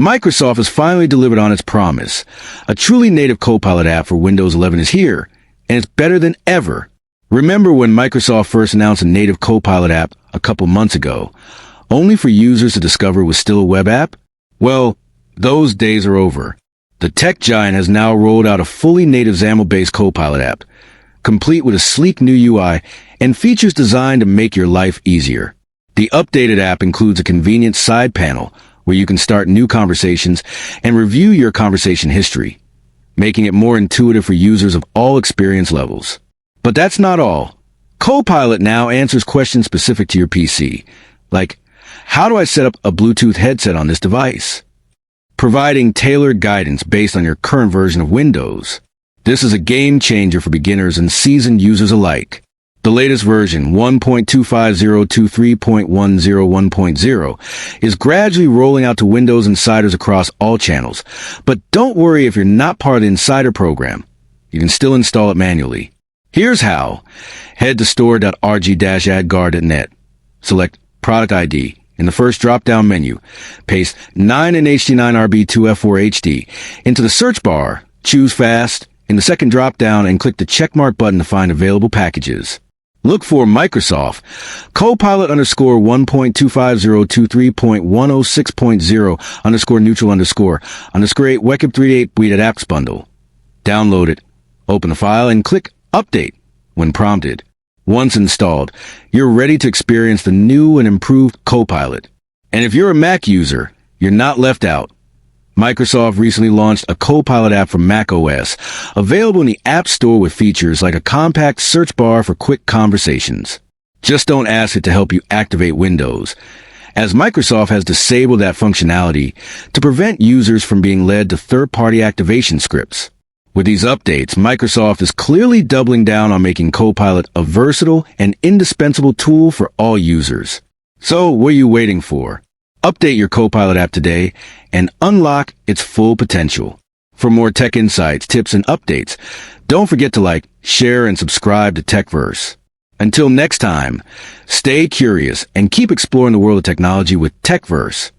Microsoft has finally delivered on its promise. A truly native Copilot app for Windows 11 is here, and it's better than ever. Remember when Microsoft first announced a native Copilot app a couple months ago, only for users to discover it was still a web app? Well, those days are over. The tech giant has now rolled out a fully native XAML-based Copilot app, complete with a sleek new UI and features designed to make your life easier. The updated app includes a convenient side panel where you can start new conversations and review your conversation history, making it more intuitive for users of all experience levels. But that's not all. Copilot now answers questions specific to your PC, like, how do I set up a Bluetooth headset on this device? Providing tailored guidance based on your current version of Windows. This is a game changer for beginners and seasoned users alike. The latest version, 1.25023.101.0, is gradually rolling out to Windows Insiders across all channels. But don't worry if you're not part of the Insider program. You can still install it manually. Here's how. Head to store.rg-adguard.net. Select Product ID. In the first drop-down menu, paste 9NHD9RB2F4HD into the search bar, choose Fast in the second drop-down and click the checkmark button to find available packages. Look for Microsoft Copilot underscore 1.25023.106.0 underscore neutral underscore 8 Wekip 38 Tweeted Apps Bundle. Download it, open the file, and click Update when prompted. Once installed, you're ready to experience the new and improved Copilot. And if you're a Mac user, you're not left out. Microsoft recently launched a Copilot app for Mac OS, available in the App Store with features like a compact search bar for quick conversations. Just don't ask it to help you activate Windows, as Microsoft has disabled that functionality to prevent users from being led to third-party activation scripts. With these updates, Microsoft is clearly doubling down on making Copilot a versatile and indispensable tool for all users. So, what are you waiting for? Update your Copilot app today and unlock its full potential. For more tech insights, tips, and updates, don't forget to like, share, and subscribe to TechVerse. Until next time, stay curious and keep exploring the world of technology with TechVerse.